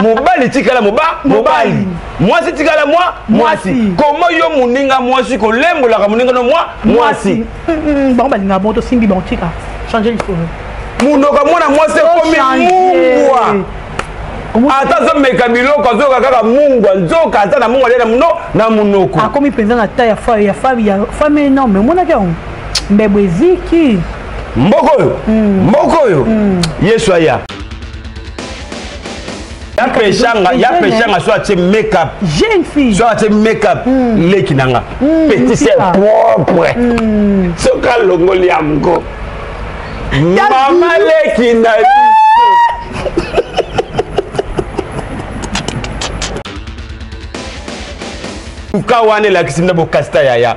mobali tikala mobali mwasi tikala mwasi comment yo muninga mwasi ko lembolaka muninga no mwasi bon balinga bon to simbi bon tika changer l'histoire munoka mwana mwasi komi mungwa ata zo meka biloko azoka kaka mungwa nzoka ata na mungwa lena muno na munoko akomi penza na ta ya femme énorme mona ke on mbebwe ziki mboko yo yesu aya ya peshanga soit tu make-up jeune fille soit tu make-up leki nanga petit c'est propre soka longoli yango mama leki na Kawane la kisina bokasta yaya.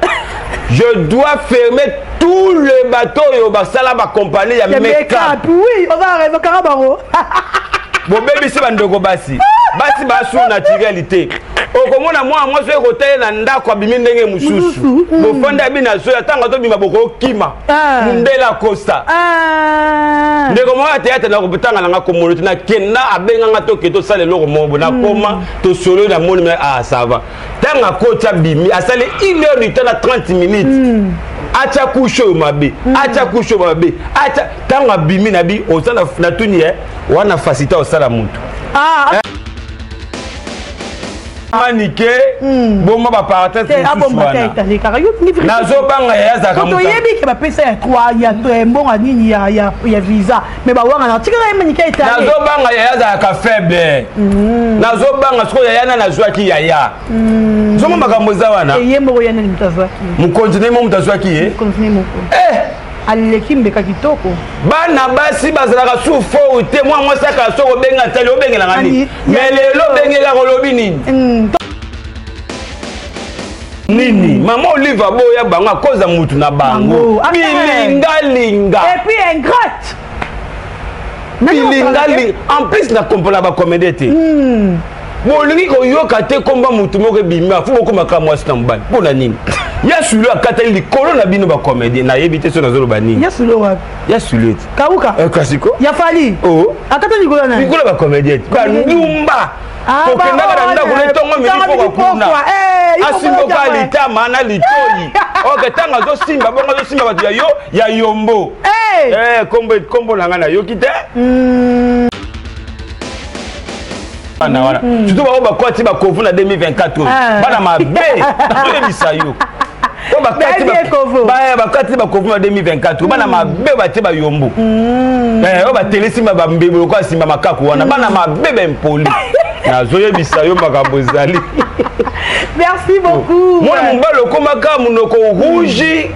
Je dois fermer tout le bateau et au basala ma compagnie ya make-up. Oui, on va raison Karabaro. Bon bébé c'est bandoko basi. Basi basu naturalité. Okomona moi so ekotaye na ndako abimi ndenge mususu. Bo fanda bi na so yatanga to bima boko kima. Mundela Costa. Ndeko mo théâtre na kopetanga na komolo na kenda abenga ngato keto sale loko mobo na koma to solo na moni ça va. Tanga kota bimi asale 1 heure du temps na 30 minutes. Acha kusho mabe acha tanga bimi na bi osana na tuni wana faciliter osala mutu manike bomba ba parenthèse nazo banga ya za kamuta to yebi ke ba pesa ya 3 ya mbonga nini ya visa mais ba wanga na tika ya manike ita nazo banga ya za ka faible nazo banga siko ya yana na zwaki ya zomo makambo za wana yembo yana ni mtazwaki mkontinent mo mtazwaki aleki mbeka kitoko bana basi bazalaka sufo ute mwa saka soko benga tali obengela ngani mais lelo bengela kolobi nini mama Oliva boya banga koza mutu na bango bilinga et puis ingrate bilinga en plus na kompola ba comédie bolingi ko yoka te komba mutu moko bimba fu ko makamwa sina mbali pona nini Yasulo akata likolo na bino ba comédie na yebite so nazolo banini Yasulo wa Yasulo Kauka Kasiko ya fali akata likolo na likolo ba comédie ba ndumba kokenda kana ndako le tongo miliko kwa kuna asimbo ka litama na litoi oketanga zo simba bongo zo simba batu ya yombo kombo nanga na yokite surtout ba kwati ba kovu na 2024 bana mabe to bisayo bakati bakofuma 2024 bana mabe bate bayombo oba telesima bambebo ko asimba makaku wana bana mabe bempoli nazoyebisa yo makambo ezali. Merci beaucoup. Mwana mobalo komaka munoko rouge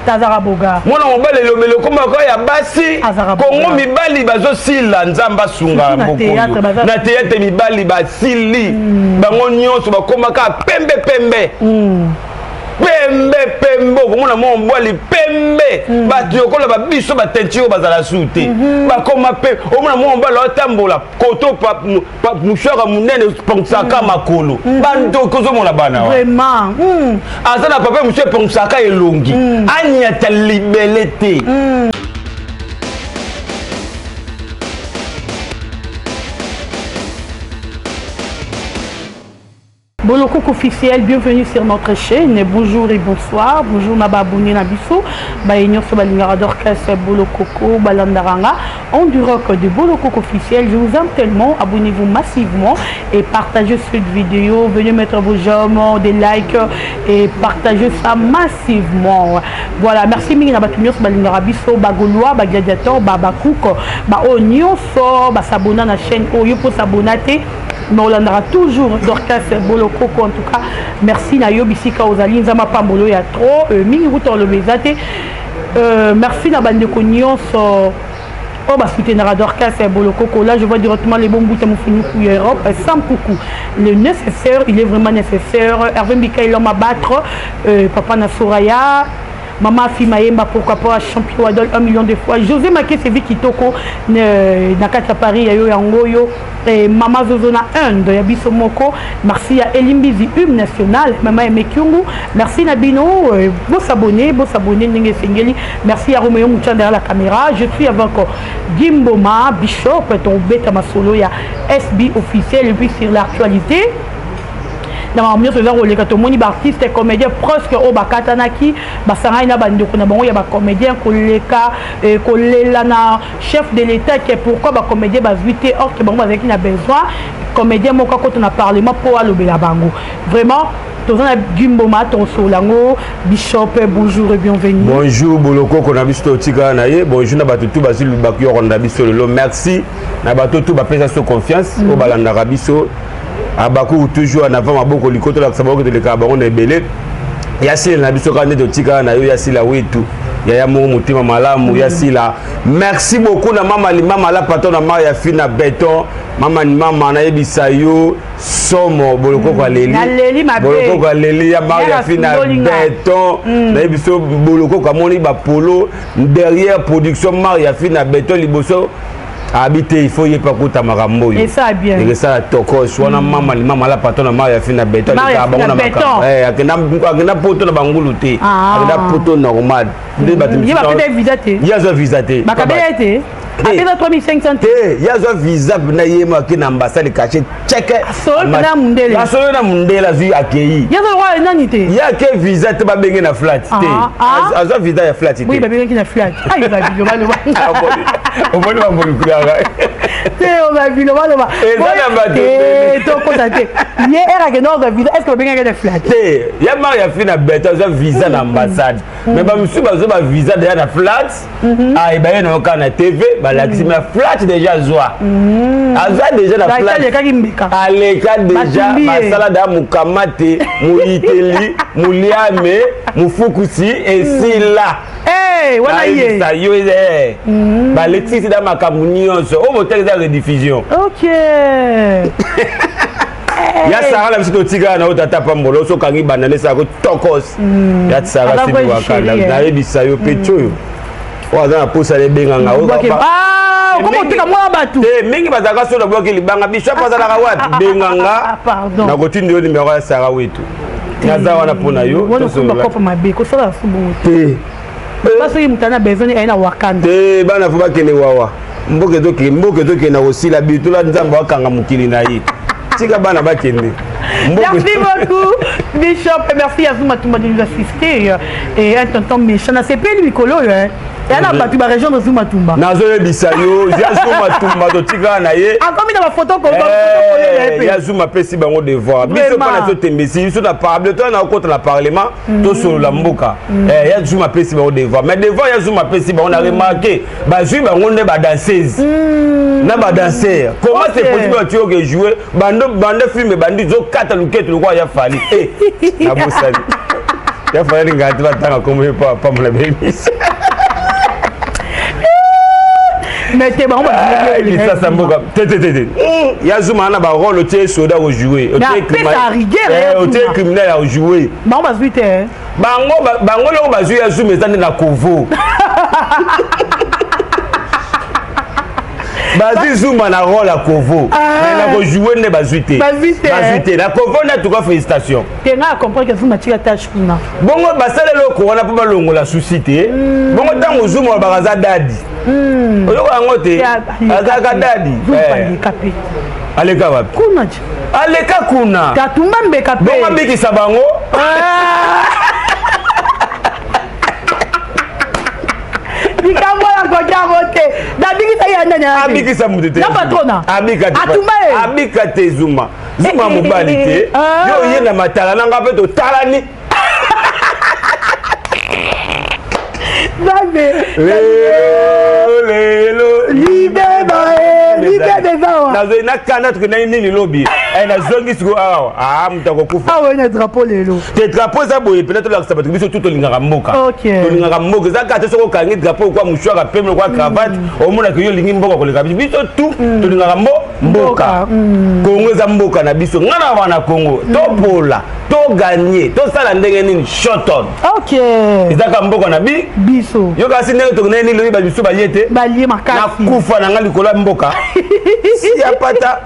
Tazara Boga. Mwana mobale lobelo komaka ya basi Kongo mibali bazosila nzamba sunga mboko na théâtre mibali basili bango nyonso bakomaka pembe pembe komona mo mbwali pembe batu yokola babiso batentio bazala sute bakoma pe omona mo mbwali otambola koto pa mushaka munene ponsaka makolo bando kozomona bana vraiment azana papa monsieur ponsaka elongi anyata libelete Boloko officiel, bienvenue sur notre chaîne. Bonjour et bonsoir. Bonjour Nababouné Nabiso. Baïnyor Sobalingara d'Orchestre Bolokoko Balandaranga. En du rock de Boloko officiel. Je vous aime tellement. Abonnez-vous massivement et partagez cette vidéo. Venez mettre vos j'aime, des likes et partagez ça massivement. Voilà. Merci Mingi Nabatunyor Sobalingara Biso. Bagoloa, Bagladiator, Babakouk, Baonyon So, Basabona na chaîne Oyo pour s'abonner. Mais on a toujours d'orchestre Boloko en tout cas. Merci Nayo Bisika Ozali Nzama Pambolo ya trop mingi wuto le bezate. Merci na bande konyon so oh bah soutenir d'orchestre Boloko là je vois directement les bons bouts à mon fini pour Europe sans coucou. Le nécessaire, il est vraiment nécessaire. Hervé Mikael l'homme à battre Papa Nasouraya Maman Fimaemba, pourquoi pas, champion Adol 1 million de fois. José Maké, c'est vu Kitoko, Nakata Paris, Yayo Yangoyo, et Maman Zozona 1 de Yabiso Moko. Merci à Elimbizi, Hymne National, Maman Emekyungu. Merci Nabino, beau s'abonner, Ninge Sengeli. Merci à Roméo Mouchan derrière la caméra. Je suis avec Gimboma, Bishop, ton bêta masolo, il y a SB officiel, et puis sur l'actualité. Dans ma mieux faisant rôle quand on artiste et comédien presque au bakatanaki basanga ina bandoko na bango ya ba comédien koleka kolela na chef de l'état qui pourquoi ba comédien ba 8 or que bango avec qui a besoin comédien moko quand on a parlement pour alobela bango vraiment tous on a Gimboma ton solango Bishop bonjour et bienvenue. Bonjour Boloko qu'on a vu sur Tika naye bonjour na batutu basil bakyo on a vu sur le merci na batutu ba pesa sur confiance au balanda rabiso. Abakou toujours en avant maboko likoto la saboko de lekabaron de belé yasi na biso ka neto tika na yo yasi la wetu ya mo mutima malamu yasi la merci beaucoup na mama li mama la patron na Maria Fina Béton mama ni mama na yebisa yo somo boloko kwa leli boloko kwa leli ya Maria Fina Béton na yebiso boloko kwa moni ba polo derrière production Maria Fina Béton liboso habiter il faut y pas kota makambo et ça bien et ça toko swana mama li mama la patron na Maria Fina Béton ka bango na akena poto na bangulu te akena poto normal il va peut-être visater il y a un visater bakabete akena 3500 te il y a un visa na yema ki na ambassade caché check solo na mundela zu accueilli il y a le roi nani te il y a que visa te ba bengi na flat te azo visa ya flat te oui ba bengi na flat il va vivre mal on va le voir on va vivre mal et donc constater il y a que non visa est-ce que bengi na flat te il y a Maria Fina Béton azo visa na ambassade mais ba musu ba zo ba visa de na flat ah et ba na ka na TV ba l'accès flat déjà zoa aza déjà la flat aleka déjà masala da mukamate muiteli muliame mufukusi et si là wana ye ça yo ba letisi da makamunionso au motel da rediffusion OK ya Sarah la bisito tika na otata pambolo so kangi banane sa ko tokos ya Sarah si wakala na ebisa yo pecho oza posa le benganga o comment tu moi batu mingi bazaka so na bloki libanga Bishop azalaka wapi benganga na kotindi yo numéro ya Sarah wetu naza wana pona yo to so ba kofa mabeko so la subu te parce que mutana bezoni aina wakanda te bana fuba kele wawa mboke toke na osila bitula nzamba wakanga mukili na ye tika bana bakende. Merci beaucoup Bishop, merci à vous de nous assister et un tonton méchant c'est pas lui colo hein et on a battu la région de Zumatumba nazo bisayo ya Zumatumba to tika na ye encore mis dans ma photo comme ya Zuma pesi bango devoir biso pas na tembesi biso na parler to na contre la parlement to sur la mboka ya Zuma pesi bango devoir mais devoir ya Zuma pesi bango on a remarqué ba zui bango ne ba danseuse na ba danser comment c'est possible tu que jouer bande film bandi zo kata luketu kwa ya fali na bosali ya fali ngati batanga comme pas mon ami mais t'es bon ça ça mboka tété ya Zuma na ba rôle tu soda au jouer au criminel à jouer bango bazuite bango lo bazu ya Zuma ezande na kovo bazu Zuma na rôle à kovo mais na ko jouer ne bazuite na kovo na tout cas félicitations tenga comprendre que Zuma tira tâche kuna bongo basale lo ko wana pa balongo la société bongo tango Zuma bakaza dadi oyo yango te azaka dadi aleka wapi kuna aleka kuna katumba mbeka pe bongo bikisa bango bikambola kojarote dabikisa yanda na abikisa mutete na patrona abika te Zuma mobali te yo yenda matala nanga pe to talani lelo libe na kana tukina nini lobi na zongi siko awa mutako kufa awa na drapeau lelo te drapeau za boye peut-être la sabatu biso tout lingaka mboka OK to lingaka mboka za kate soko kangi drapeau kwa mouchoir pembe kwa cravate o mona ke yo lingi mboka koleka biso tout to lingaka mboka mboka Congo za mboka na biso ngana wana Congo to pola to gagner to sala ndenge nini short on OK ezaka mboka na biso yo kasi ndenge to neni lo ba biso baliete balie makasi na kufa na ngali kola mboka si ya pata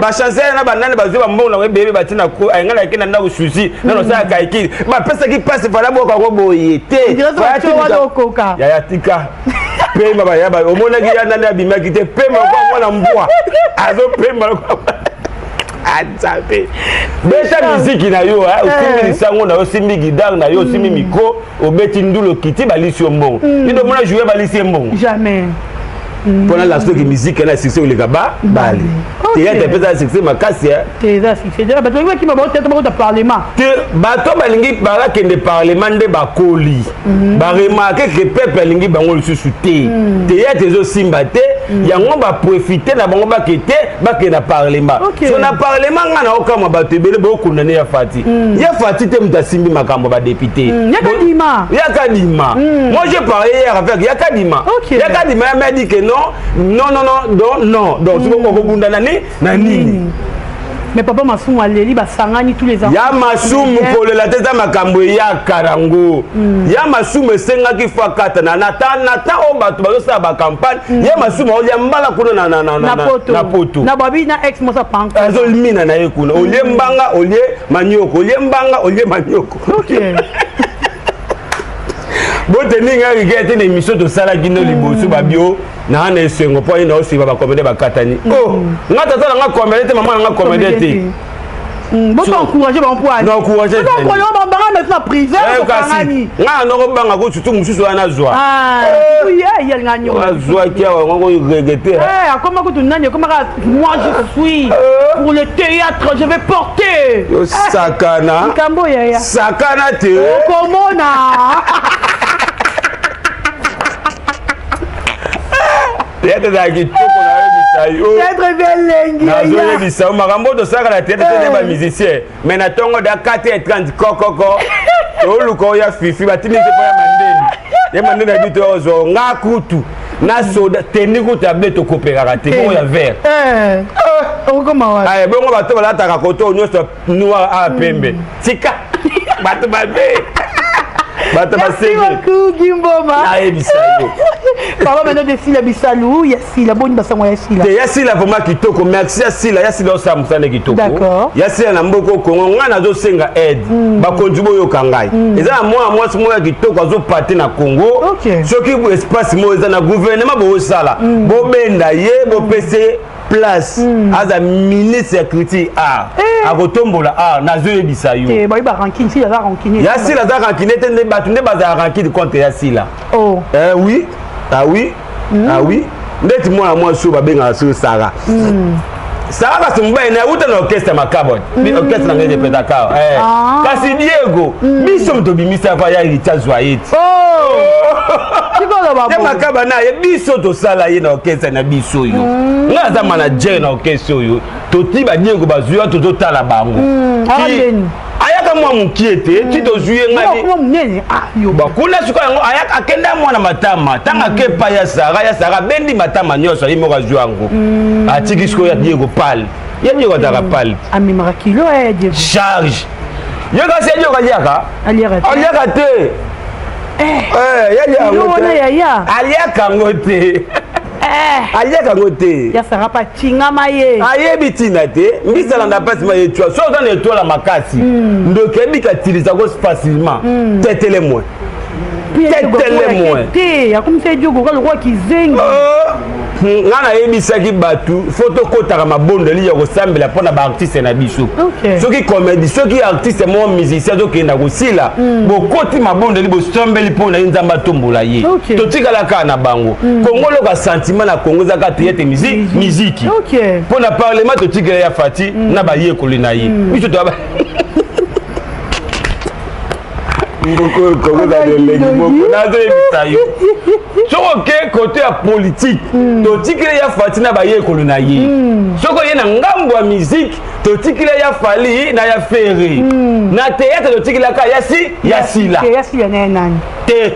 ba chance na banane bazwa mbongo na bébé batina ko ayangala kina na ususi na no sa kaikili ba pesa ki passe fala boka ko boyete ya tika pema ba ya ba omona ki ya nani abima kite pema kwa mwana mbwa azo pema kwa atsape beta muziki na yo osimbi lisango na yo simbi guitare na yo simbi micro obeti ndulo kiti balisi mbongo ndo mona jouer balisi mbongo jamais pour la stock musique là succès le gaba bali théâtre peut être succès makasi théâtre succès déjà bato qui m'a tête ba parlement bato balingi bala que de parlement de bakoli ba remarquer que peuple lingi bango le susuté théâtre ezo simba te yango ba profiter na bango ba kete ba ke na parlement so na parlement ngana okama bato bele bo kundane ya fati te mutasimbi makambo ba député yakadima moi j'ai parlé hier avec yakadima m'a dit que non donc c'est pourquoi vous nani mais papa Masumu aleli basangani tous les ans ya Masumu kolela teta makambo ya karango ya Masumu senga ki fa kata na nata o bato bazo sa ba campagne ya Masumu o ya mbala kuna na poto na babi na ex mosa panka azo limina na yekuna olie mbanga olie manyoko OK bote ninga rigete na émission de sala kino liboso babio na ana esengo po ina osiba ba comédie ba katani ngata sala nga comédie mama nga comédie te boto encourager ba emploi non encourager ba banga mettre privé nga no banga ko tutu mususu ana zwa oui il nganyo zwa kia wa ngo regretter comment que tu nani comment moi je suis pour le théâtre je vais porter sakana sakana te komona théâtre za kitoko na bisayo théâtre belengi na zoye bisayo makambo to saka na théâtre te ba musicien mais na tongo da 4h30 kokoko to luko ya fifi batini te pa ya mandeni ya bito ozo nga kutu na soda teni kutu ya beto kopera te ko ya vert okoma wa ay bongo bato balataka koto nyonso noir a pembe tika bato babe bato basenge Gimboma bisayo papa maintenant de Sila Bisalou ya Sila boni basango ya Sila te ya Sila vraiment kitoko merci ya Sila osamusane kitoko d'accord ya Sila na mboko Kongo ngana zo senga aide ba konjubo yo kangai eza na moi ya kitoko azo parti na Congo soki espace mo eza na gouvernement bo sala bo benda ye bo pese place as a ministre critique akotombola na zo yebisa yo te ba rankine Sila za rankine ya Sila za rankine te ne batu ne baza rankine contre ya Sila oui oui ndeti moi so ba benga so Sara Sara kasi mbaye na uta na orchestre makabot bi orchestre na ngede petaka kasi Diego biso mtobimisa fa ya litazwa yeti te makaba na ye biso to sala ye na orchestre na biso yo nga za manager na orchestre yo to tiba Diego bazua to tala bango ayaka mwa mukiete ti to zuye ngani mwa munene yo bakuna suka yango ayaka akenda mwana matama tanga ke pa ya Sara bendi matama nyoso yi moka zuango atiki siko ya Diego pal ya Diego dara pal amimara kilo ya Diego charge yo ka se Diego aliaka te aliaka ngote aliaka ngote ya Sara pa chingama ye ayebi tina te mbisala na pasi ma yetwa so dans étoile makasi ndokebi ka utiliser ko facilement tetele moi te akumisa Diogo ka lokwa kizengi ngana yebisaki batu photo kotaka mabondeli ya kosambela mpona baartiste na biso soki comédie soki artiste mo musicien tokenda kosila bokoti mabondeli bosombeli mpona ye nzambe atombola ye totikala kaka na bango kongo loka sentiment na kongo ezaka teyete miziki mpona parlement totikela ya fati na bayekoli na ye biso toaba soki côté ya politique totikile ya fati na bayekolo na ye soko ye na ngambo ya musique totikile ya fali na ya fere na théâtre totikilaka ya Sila ya Sila na nani te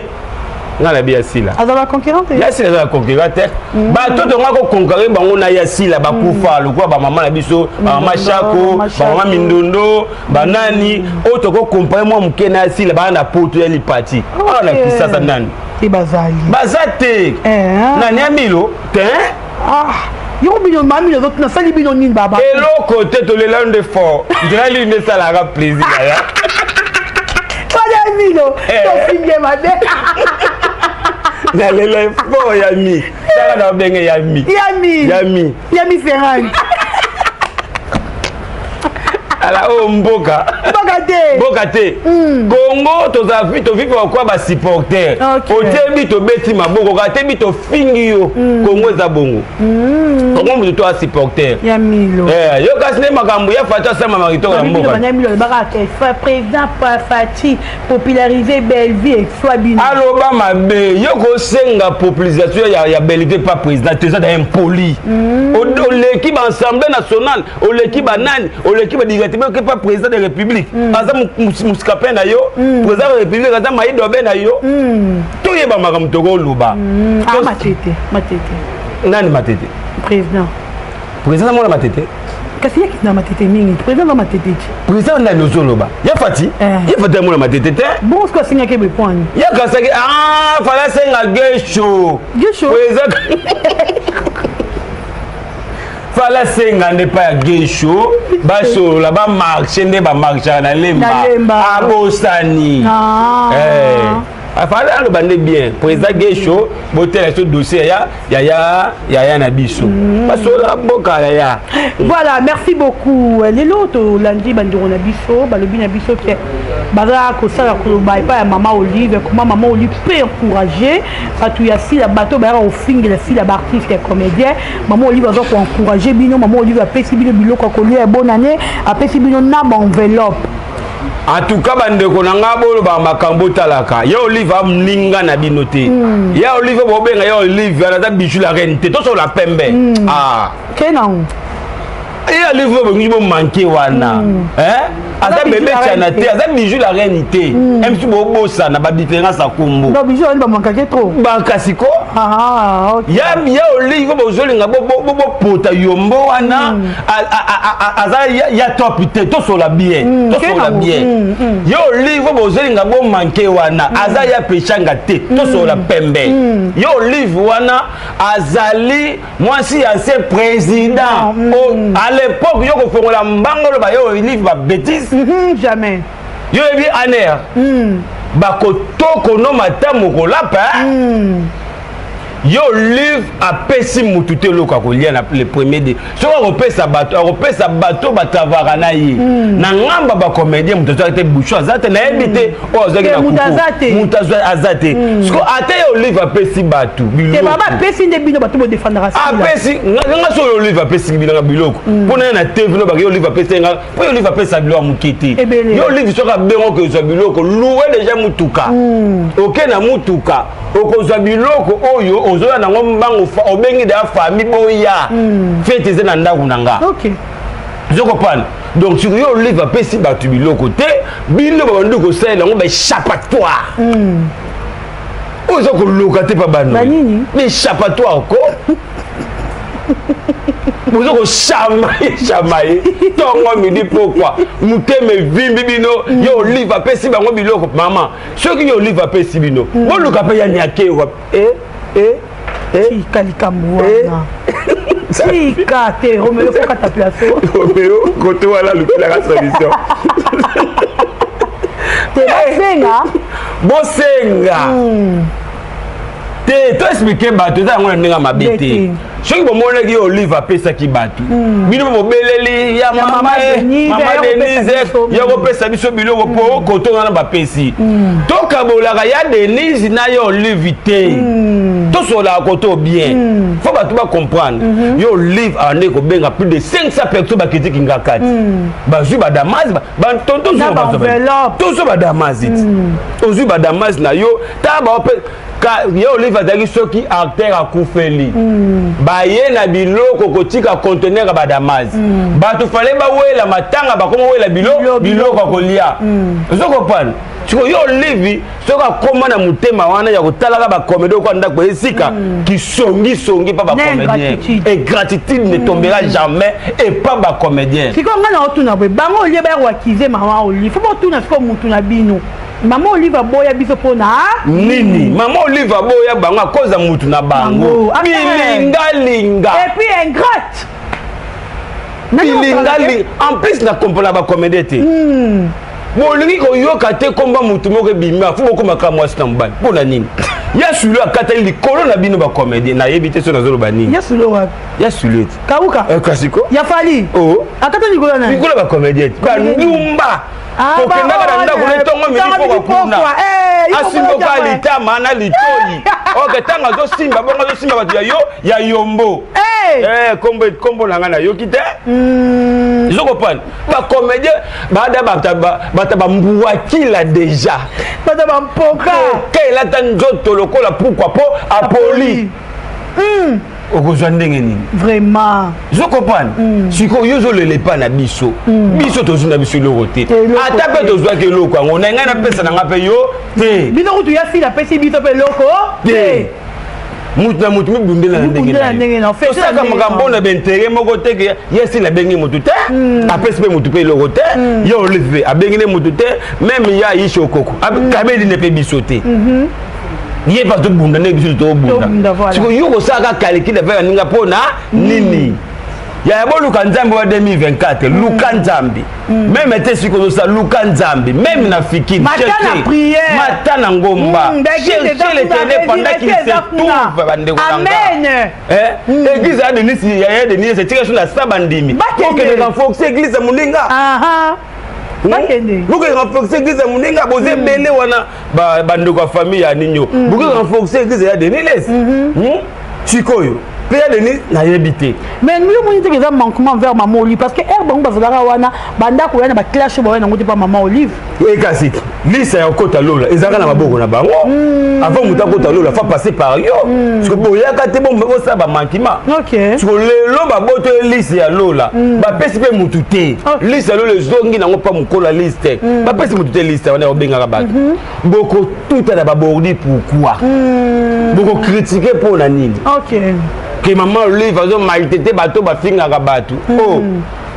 ngala bi Yasila azala concurrente Yasila azala concurrente bato to ngako conquérir bango na Yasila bakufa lokwa ba mama na biso ba mama Shako ba mama Mindondo banani oto ko comparer moi muke na Yasila ba na poto ya lipati ala kisasa nani ti bazali nani amilo te yo bino mami les autres na sali bino nini baba eloko te to le lande fort ndira ne ça la plaisir ya pas milo to finge mabe na le le fort ya mi ça na benge ya mi Ferrari ala o mboka te Congo to vivre quoi ba supporter otebi to beti maboko ka tebi to fingi yo Congo za bongo Congo to a supporter ya milo yo kasne makambo ya fata sama marito ya mboka ya milo baka président Fati populariser belle vie soit bien aloba mabe yo ko senga popularisation ya belle pas président te ça impoli o l'équipe assemblée nationale o l'équipe banani o l'équipe que pas président de la République aza muskape na yo président de la République aza maido be na yo to yeba makam to ko luba matete nani matete président mona matete kasi yaki na matete mingi président na matete président na no zoloba ya fati mona matete te bon ce que singa ke be point ya kasaki fala senga gesho président fala senga ne pas gesho baso la ba marché ne ba marché na lemba abosani afala le bande bien président gesho botel ce dossier ya na biso baso la boka ya voilà merci beaucoup les autres lundi bandiro na biso balobi na biso ke baza ko sala ko ba pa mama Olive comment maman Olive peut encourager atu ya si la bateau ba au fingi la fille la artiste et comédien maman Olive va ko encourager bino maman Olive a pesi bino biloko ko lia bonne année a pesi bino na enveloppe en tout cas bande ko nanga bolo ba makambo talaka ya Olive mninga na binote ya Olive bobenga ya Olive na bijou la reine te to so la pembe kenan ya Olive bo manqué wana aza bébé tianate aza bijou la reine te même si bo bossa na ba différence a kombo non bijou on ba manquer trop bankasiko ok ya Olive bo zolinga bo pota yombo wana aza ya top te to so la bien ya Olive bo zolinga bo manqué wana aza ya pechanga te to so la pembe ya Olive wana azali mwasi ancien président à l'époque yo ko fongola mbangolo ba yo Olive ba bêtise jamais yo ebi aner bakotoko no matamu kolapa yo Olive a pesi mutute loka kolia na le premier de so repesa bateau batavara na ye na ngamba ba comédien mutata te bouchon azate na ebité o azaki na mutazate azate so ate yo Olive a pesi bateau biloko te baba pesi nde bino bateau bo défendra ça pesi nga so Olive a pesi biloko biloko pona na TV no ba yo Olive a pesi nga po yo Olive a pesi biloko mukete yo Olive so ka bengo ko zo biloko loué déjà mutuka OK na mutuka okozwa biloko oyo ozoya nango mbango obengi da famille boya fete ze na ndaku nanga OK je comprends donc sur yo Olive a pesi batu biloko te bino ba nduko sala ngo ba échappatoire ozo ko lokate pa bano mais échappatoire ko vous avez chamaye tongo midi pourquoi muteme vimbi bino yo Olive a pesi bango biloko maman ceux qui yo Olive a pesi bino bon le capé ya nyake kalika mwana si kate Romeo faut ka ta place Romeo koto wala la solution te senga te to expliquer bato za ngona ndinga mabete soki bomona ki Olive apesa ki bato bino bobeleli ya mama Denise ya kopesa biso biloko po koto na bapesi to kabolaka ya Denise na yo Olive te to sola koto bien faut bato ba comprendre yo Olive ane ko benga plus de 500 personnes ba critique ngakati bazui ba Damas ba tonto so ba Damas ozu ba Damas na yo ta ba yo Olive azaki soki acteur akufeli baye na biloko kotika conteneur ba Damas bato fale ba wela matanga ba komo wela biloko kolia zo comprendre siko yo Olive soka koma na mutema wana ya kotalaka ba comédien ko ndako esika qui songi pas ba comédien et gratitude ne tombera jamais et pas ba comédien siko ngana otuna bwe bango olie ba wakize mama Olive faut pas tuna siko mutu na bino Maman Olive aboya biso pona nini Maman Olive aboya bango à cause de mutu na bango linga et puis ingrate en plus na comprendre ba comédien te bolingi ko yoka te komba mutu moko bimba fu ko makamwa stambal pona nini ya sulu akata likolo na bino ba comédien na yebite so nazolo banini ya sulu wa ya sulu kauka kasiko ya fali oh akata likolo na likolo ba comédien ba ndumba kokendaka na ndako letongo milifo bakuna asimboka litama na litoi oke tanga zosimba bongo zosimba bato ya yombo kombo nanga na yoki te ezokopana bacomédien bada bata bambuwakila déjà bata bampoka kelata nzoto lokola pourquoi po apoli okozwa ndenge nini vraiment zokopana siko yo ozolele pa na biso biso tozwi na biso eloko te ata mpe tozwaki eloko yango na ngai napesa nanga mpe yo te bino kutu ya fili apesi biso mpe eloko te mutu na mutu mibumbela na ndenge tosaka makambo na bentere moko te ke ye sili abengi mutu te apesi mpe mutu mpe eloko te ye Olive abengi ne mutu te meme ya ayishi okoko kabeli ne mpe biso te ye pas to bunda ne biso to bunda siko yo ko saka calcul de faire ninga pona nini ya boluka nzambe wa 2024 luka nzambe même te siko zo sa luka nzambe même na fikini matana prière matana ngomba chercher l'éternel pendant qu'il se trouve bandeko amen église a Denis ya Denis c'est tiré sur la sabandimi OK les renforcer église muninga Vous renforcez l'église à Mouninga, vous êtes belé wana bandeko ya famille ya ninyo. Vous renforcez l'église ya Denis. Chikoyo. Père Denis n'a habité. Mais nous avons dit que manquement vers Maman Olive parce que Herbe Bazara wana banda ko yana ba clash ba wana ngoti pa Maman Olive. Et kasi. Lisa ya kota lola, ezaka na maboko na bango. Avant muta kota lola, fa passer par yo. Parce que boya ka te bon ko sa ba manquement. OK. Parce que le ba boto liste ya lola, ba pesi pe mutute. Liste ya lola zongi na ngo pa mukola liste. Ba pesi mutute liste wana obenga ka bato. Boko tout à la babordi pourquoi? Boko critiquer pour la nini. OK. Que Maman Olive a maltraité bateau ba finga ka bato. Oh,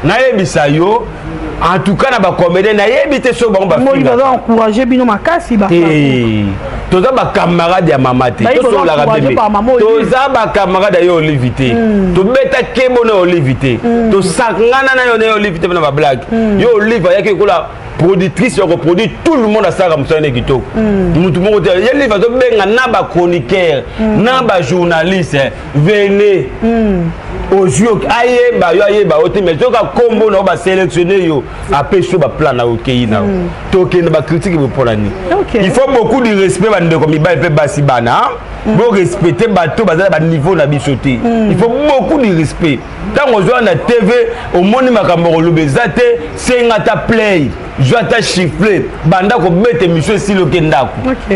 na yebisa yo. En tout cas, na ba comédien na yebite so ba finga. Moi il va encourager bino makasi ba. Toza ba camarade ya mama te. To so la rabebe. Toza ba camarade ya Olive te. To beta kemo na Olive te. To sakngana na yo na Olive te na ba blague. Yo Olive ya ke kola productrice yo produit tout le monde a ça comme ça nekito. Mutu mo te ya Olive to benga na ba chroniqueur, na ba journaliste, venez. Ojo aye ba oti mais to ka kombo na ba sélectionner yo après so ba plan na okei na. To ke na ba critique bo polani. Il faut beaucoup de respect ba ndeko mi ba pe basi bana. Bo respecter bato bazala ba niveau na bisoté. Il faut beaucoup de respect. Tant on joue na TV au moni makambo lobezate sengata play. Joata chiffler banda ko bete monsieur silo kendako.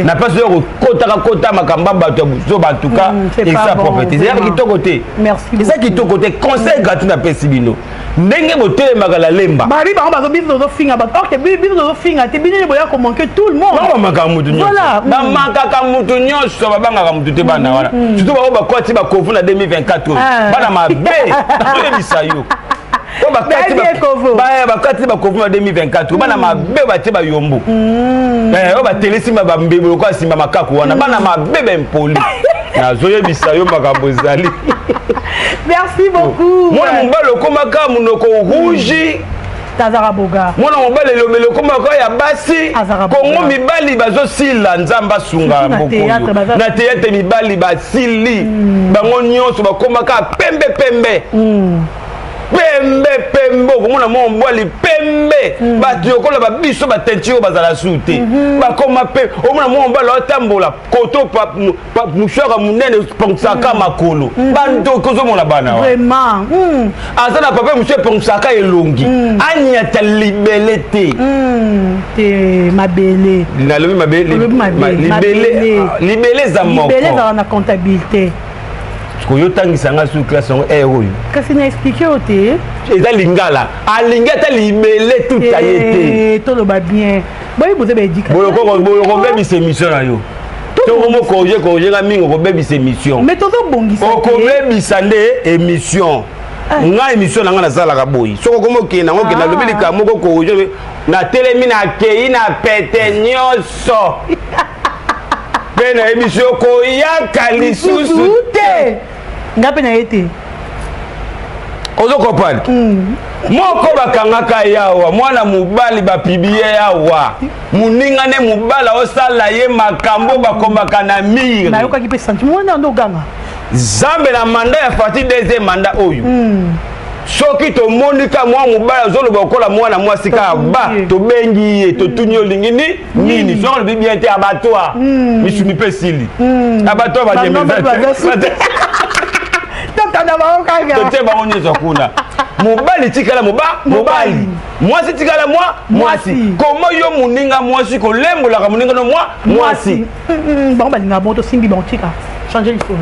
Na pas yo kota makamba bato zo batuka et ça propriété. C'est qui to côté. Merci. C'est ça qui to côté conseil gratuit na pesibino. Ndenge bote magala lemba. Bari ba ba biso zo finga ba. OK, biso zo finga te bino boya ko manquer tout le monde. Ba makamutu nyo. Voilà. Ba makaka mutu nyo so ba banga mutu te bana wana. Surtout ba kwati ba kofu na 2024. Bana mabe. Na bisayo. bakati bakovuma 2024 bana mabe batie bayombo batelesima bambebo kwa simba makaku wana bana mabe bempoli nazoyebisa yo makambo ezali. Merci beaucoup. Mwana mobali okomaka munoko rouge Tazara Boga. Mwana mobali lomelo komaka ya basi Kongo mibali bazosila nzamba sunga mboko na théâtre mibali basili bango nyonso bakomaka pembe pembe komona mo mbwali pembe bato yokola babiso batentiro bazala sute bakoma pe omona mo mbwali otambola koto mushaka munene ponsaka makolo banto kozomona bana vraiment asa na papa monsieur ponsaka elongi anyata libele te mabele na lobi mabele libele za moko libele za na comptabilité. Yo tangisanga sur classe on oyo kasi na expliquer ote eza lingala alinga ta libele tout ayete to lo ba bien boye boze ba éducation boloko bebisa émission na yo tokomo corriger nga mingi okobebisa émission mais tozobongisa okobebisa nde émission nga émission na nga nazalaka boyi soko okokende nango okende alobi likambo moko corriger natelemi nakei na pete nyonso mpe na émission koyaka lisusu te nga mpe na ye te ozokopane moko bakangaka yawa mwana mobali bapibie yawa moninga ne mobali osala ye makambo bakomaka na mire nayokaki mpe sentiment wana ndo oganga zambe na manda ya parti deuxième manda oyo soki tomonika mwa mobali azoloba okola mwana mwasi kaka ba tobengi ye totuni olingi nini soki olobi bien te abattoir misuni mpe sili abattoir banyemeza tote bango nyonso kuna mobali tikala mobali mwasi tikala mwasi komo yo moninga mwasi kolembolaka moninga no mwasi bango balinga bon tosimbi bango tika changer lisolo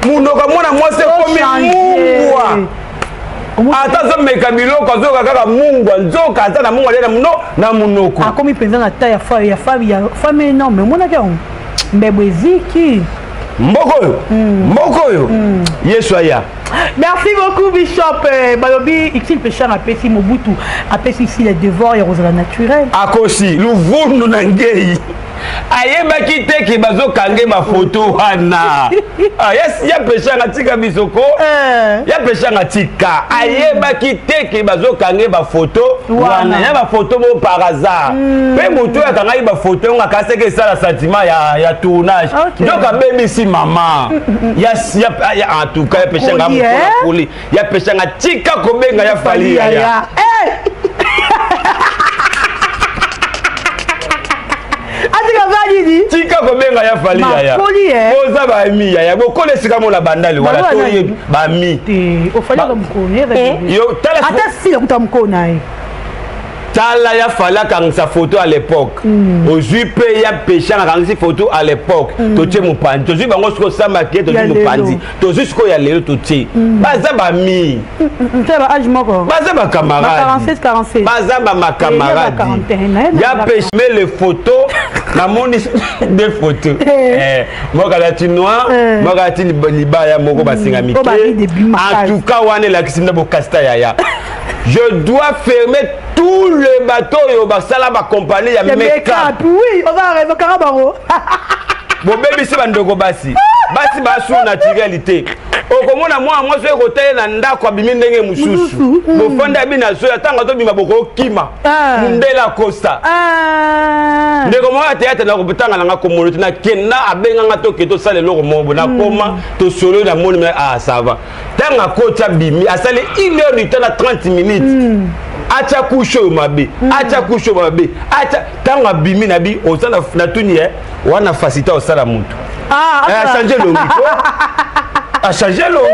mundoka mwana mwasi ekomi mungwa ata azomeka biloko azoyoka kaka mungwa nzoka ata na mungwa lia na munoko akomi mpenza na ta ya femme énorme omonaki yango mbebo eziki mboko oyo yesu aya. Merci beaucoup Bishop Balobi Ixil Péchard apesi Mobutu apesi ici les devoirs ya Rosala naturel akosi luvundu na ngei ayebaki te ke bazokange bafoto wana ya peshanga tika bisoko ya peshanga tika ayebaki te ke bazokange bafoto wana ya bafoto bo par hasard pe moto akangaki bafoto nga kaseke sala sentiment ya tournage donc abebisi mama en tout cas ya peshanga mokoli ya peshanga tika kobenga ya fali ya tika kobenga ya fali ya oza bami ya bokole sika mo la bandali wala toye bami ofalaka mkoni yo ata sila kuta mkona tala ya fala kangisa photo à l'époque ozui pe ya péché na kangisi photo à l'époque totie mopandi tozui bango siko samba ke totie mopandi tozui siko ya lelo totie baza bami ba âge moko baza ba camarade 47 baza ba ma camarade ya péché mais les photos na moni des photos moka la noir moka la libaya moko basinga mike en tout cas wane la kisinda bo kasta ya je dois fermer tout le bateau yo basala ba compagnie ya make-up. Oui, on va raison karabaro. Bo baby se bandoko basi basu naturalité. Okomona moi so ekote na ndako abimi ndenge mususu. Bo fonda bi na so atanga to bima boko kima. Mundela Costa. Ndeko mo théâtre na kopetanga na komolo na kenda abenga ngato keto sale loko mobo na koma to solo na moni ça va. Tanga kota bimi asale 1 heure du temps na 30 minutes. Acha kusho mabe acha tanga bimi na bi osala na tuni wana facilita osala mutu a changer longi a changer longi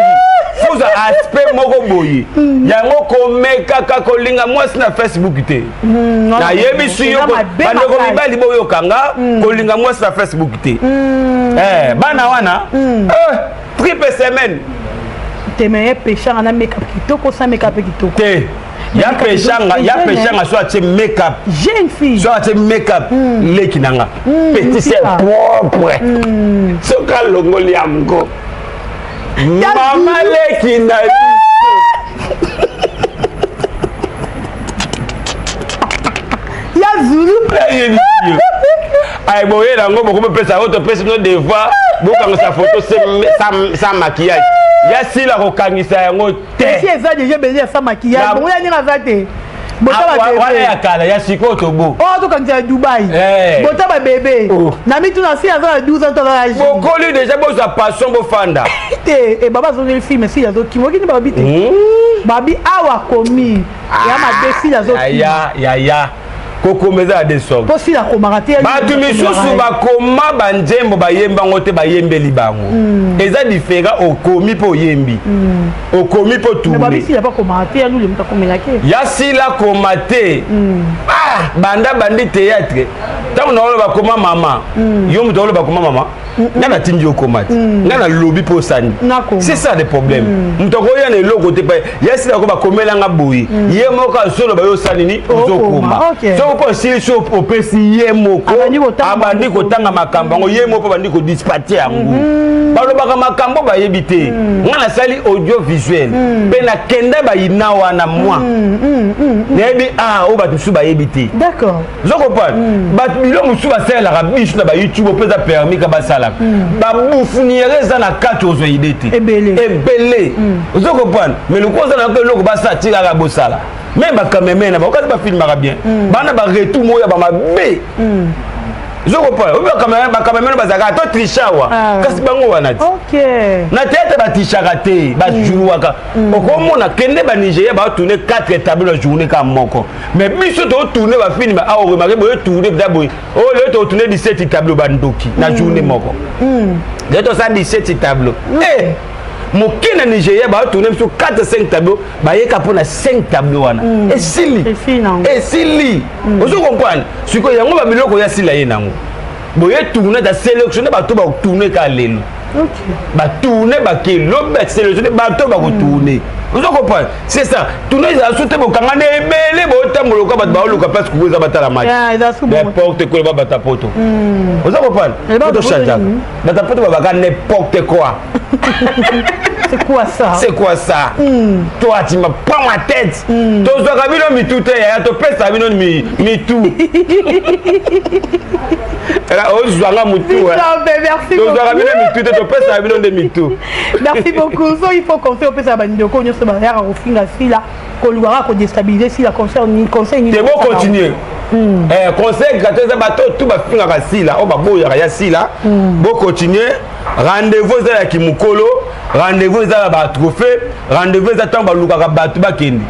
faut aspect moko boyi yango komeka kakolinga mwasi na Facebook te na yebisu yo bandeko mibali boyo kanga kolinga mwasi na Facebook te bana wana triple semaine temeye péché na make-up kitoko sa make-up kitoko te ya peshanga so ate make-up jeune fille so ate make-up leki nanga petit c'est propre so ka longoli amgo mama leki na ya zulu ay boye nango boko pesa auto pesa no devoir bokanga sa photo sans maquillage ya sila kokangisa yango te si eza déjà besoin sans maquillage bon ya ninga zate bota ba bébé wala ya kala ya siko tobo to kangisa Dubai bota ba bébé na mitu na si aza 12 ans to la âge bokoli déjà boza passion bo fanda te e baba zo le film si azo kimo kini babi te babi awa komi ya ma desi azo ya kokomeza ya deso posi la komarate batu misusu bakoma banjembo bayemba ngote bayembeli bango eza difera okomi po yembi okomi po tourner mais babisi la pas komarate ya nous le muta komelake ya sila komate banda bandi théâtre tango na oloba koma mama yo muto oloba koma mama Nana tindi okomati. Nana lobby pour sani. C'est ça le problème. Ntoko ya ne loko te pa. Yasi na ko ba komela nga boyi. Ye moka solo ba yo sani ni ozokoma. So ko si so opesi ye moko. Abandi ko tanga makamba ngo ye moko bandi ko dispatcher yango. Ba lo ba makambo ba yebite. Ngana sali audiovisuel. Pe na kenda ba ina wana moi. Nebi o ba tusu ba yebite. D'accord. Je comprends. Ba bilo musu ba sala ka bisu na ba YouTube peza permis ka ba sala. Ba bufuniere za na 14 idete. Ebele. Je comprends. Mais le cause na que loko ba sa tira ka bosala. Même ba kameme na ba ka ba filmera bien. Bana ba retour moya ba mabe. Je comprends. Ou ba kameme ba zaka to trichawa. Kasi bango wana. OK. Na tete ba tichakate ba juwaka. Okomona kende ba Nigeria ba tourner 4 tableaux la journée comme moko. Mais biso to tourner ba film a remarqué boye tourner d'abord. Oh le to tourner 17 tableaux ba ndoki na journée moko. Leto ça 17 tableaux. Eh mokina Nigeria ba tourner sur 4 5 tableaux ba yeka pour na 5 tableaux wana. Et sili. Et sili. Vous comprenez? Ce que yango ba biloko ya sila yenango. Boye tourner da sélectionner ba to ba tourner ka lelo. OK. Ba tourner ba ke lobe sélectionner ba to ba ko tourner. Vous comprenez? C'est ça. Tourner za soute bo kangane ebele bo tambolo ka ba ba luka parce que vous avez battu la match. N'importe quoi ba bata poto. Vous comprenez? Poto chanja. Bata poto ba ka n'importe quoi. C'est quoi ça? C'est quoi ça? Toi tu me prends ma tête. To zo ka bino mi tout ya to pesa bino mi tout. Là on zwanga mutu. Merci beaucoup. To zo ka bino mi tout to pesa bino de mi tout. Merci beaucoup. So il faut compter au pesa bandoko nyo se ba ya ko finga sila ko luara ko déstabiliser si la conseil ni. C'est bon continuer. Conseil gratuit za bato tout ba finga ka sila o ba boya ya sila. Bon continuer. Rendez-vous za ki mukolo, rendez-vous za ba trophée, rendez-vous za tamba luka ka bato ba kende.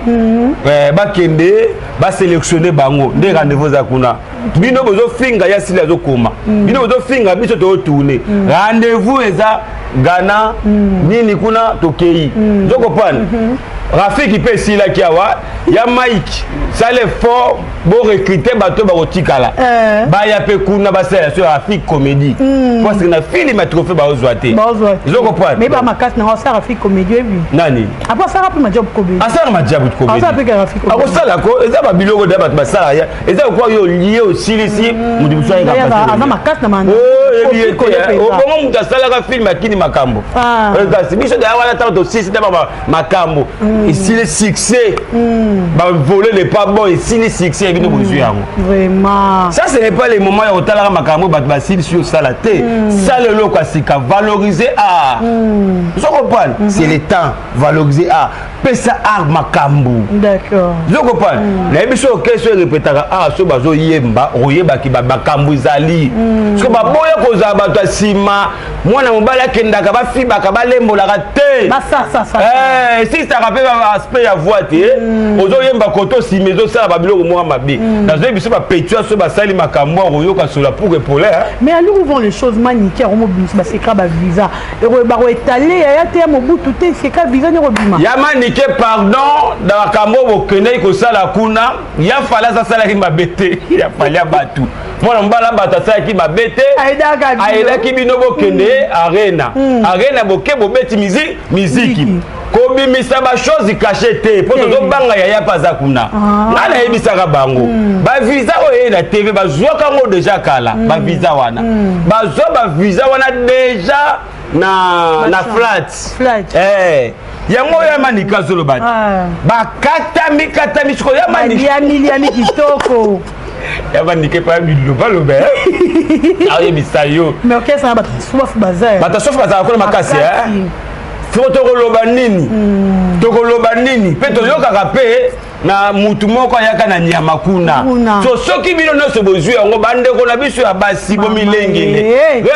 Ba kende ba sélectionner bango. Nde rendez-vous za kuna. Bino bozo finga ya sila zo koma. Bino bozo finga biso to tourner. Rendez-vous eza Ghana nini kuna tokei. Je comprends. Rafiki pe sila kiawa ya Mike ça les fort bon recruter bato ba otikala ba ya pe kuna ba sala sur Rafiki comédie parce que na film ma trophée ba ozwate je comprends mais ba makas na ça Rafiki comédie oui nani après ça rapide ma job comédie ça ma job comédie ça pe Rafiki comédie ako sala ko eza ba biloko da ba sala ya eza ko yo lié aussi ici mudu musoya ka passer ana makas na manda oh lié o bon mudu sala ka film akini makambo eza biso da wala tanto 6 da ba makambo ici les succès bah voler les pas bon ici les succès et vraiment ça ce n'est pas les moments où talaka makambo bat basil sur ça la té ça le loka sika valoriser art je comprends c'est le temps valoriser art pesa art makambo d'accord je comprends na biso question répétera art so bazo yemba oyeba ki ba makambo zali parce que ba boya ko za bato sima mwana mobala kendaka ba fiba ka ba lembola ka té ça si ça rappelle aspect ya voité ozo yemba koto si mezo sala ba biloko mo mabe na zo biso ba petua so ba sali makambo oyo ka sola pour épaule mais à nous vont les choses maniquées au mobus ba c'est ba visa et ba étaler ya te mobutu te c'est ka visa ni robima ya maniqué pardon da makambo bokene ko sala kuna ya fala sa sala ki mabete ya fala batu mwana mbala bata sala ki mabete aida ki bino bokene arena boke bobeti musique kobimisa ba chose cachée pour to banga ya paza kuna ngana ebisaka bango ba visa oyo na TV bazwaka ngo déjà kala ba visa wana ba visa wana déjà na flat yango ya manika zolo bat ba katami siko ya manika miliani kitoko ya manika pa biloba lobe aye bisayo mais OK ça ba soif bazar ko makasi Foto koloba nini pe toyokaka pe na mutu moko ayaka na nyama kuna so soki bino nyonso bozwi yango bandeko na biso ya basi bomilengele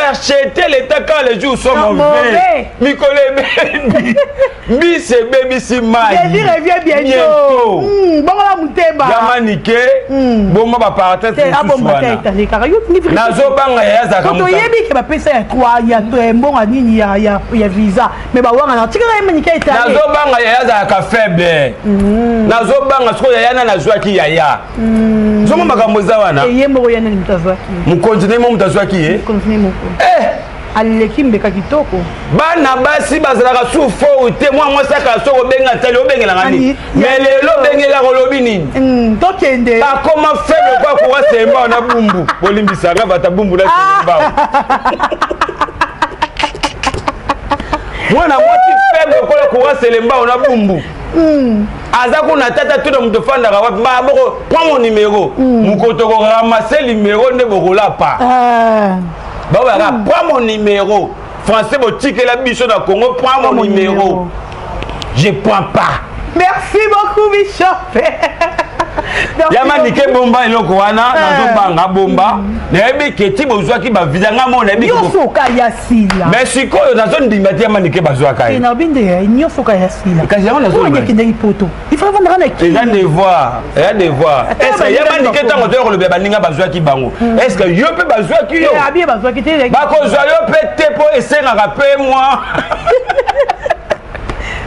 acheter l'état quand les jours sont mauvais mikolo ebebi mbisi ebebisi mai bientôt bongola muteba yamanike bomba baparatete nazobanga yazaka toyebike bapesa ya 3 ya mbonga nini ya visa mais bawanga na tikala yamanike etale nazobanga yazaka faible nazobanga siko yana nazwaki yaya zongo makambo za wana yembo yana mtazwaki mu continue mo mtazwaki continue moko aleki mbeka kitoko bana basi bazalaka sufo te moi saka soko benga tali obengela ngani mais lelo bengela kolobi nini tokende akoma faible kwa kuwa semba na bumbu bolimbisanga bata bumbu na semba mwana mwati faible kwa kuwa selemba na bumbu aza kuna tata tout le monde fanda ka wapi ba boko prends mon numéro mukoto ko ramasser numéro ne bokola pa ba ba prends mon numéro français botique la bicho na Congo prends mon numéro je prends pas merci beaucoup Bishop yama nike bomba eloko wana nazo banga bomba na ebi keti bozwa ki ba vidanga mo na ebi ko soka ya sila mais sikoyo nazo ndimba ti yama nike bazwa kai na binde nyo soka ya sila kasi yama nazo ndimba ki ndingi poto il faut vendre na ki il y a des voix est-ce que yama nike tango to ko ba ninga bazwa ki bango est-ce que yo pe bazwa ki yo abi bazwa ki te ba ko zwa yo pe te po esenga ka pe moi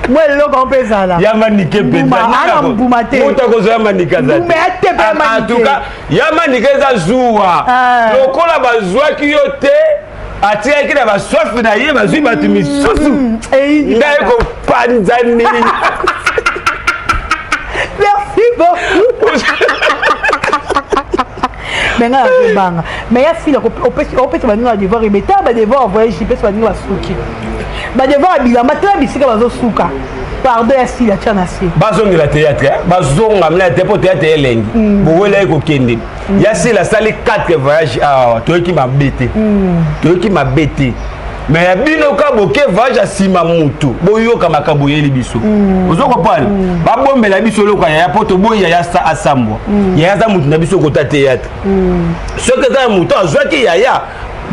moi le logo pesa là yama nike pesa ana mbumate muta ko zo yama nika za mbete pe en tout cas yama nike za zuwa lokola bazwa ki yo te atia ki na ba soif na ye bazwi batu misusu ngai ko panzani merci beaucoup menga banga mais ya sila opesi baninga devoir ebeta ba devoir voyage pesi baninga basuki ba devoir bilamba te bisika bazosuka pardon ya sila tia na se bazongela théâtre bazonga mna te po théâtre elengi bowela ekokende ya sila sali 4 voyage awa toyoki mabete mais ya bino ka boke voyage asima mutu boyoka makambo yeli biso ozokopana babombela biso loka ya poto boya ya sa asambwa ya za mutu na biso kota théâtre soki eza mutu azwaki yaya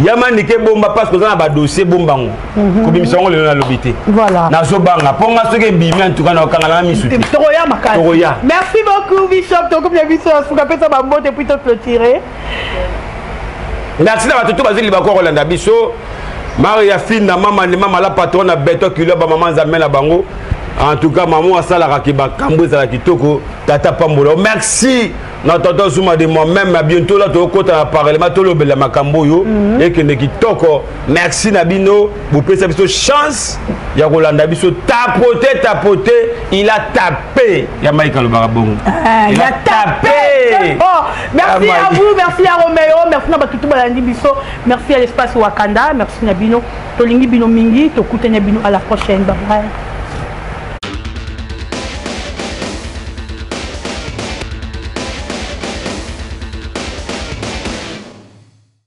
yama nike bomba parce que na ba dossier bombango ko bimisa ngo lelo na lobité voilà nazo banga ponga soki bimi en tout cas na kangala na misuti tokoya makasi tokoya merci beaucoup Bishop toko bien biso suka pesa ba mbote puis to clôturer merci na batutu bazili ba ko rolanda biso Maria Fine na mama ni mama la patronne na beto kilo ba maman za mena bango en tout cas maman asala ka ki ba kambo za kitoko tata pambolo merci na tonton Zuma de moi-même bientôt là to kota na parlement to lobela makambo yo et que ne kitoko merci na bino vous pesa biso chance ya kolanda biso tapoter il a tapé ya Mike Alobara bongo il a tapé oh merci à vous merci à Roméo merci na batutu balandi biso merci à l'espace Wakanda merci na bino to lingi bino mingi to kutenya bino à la prochaine bye bye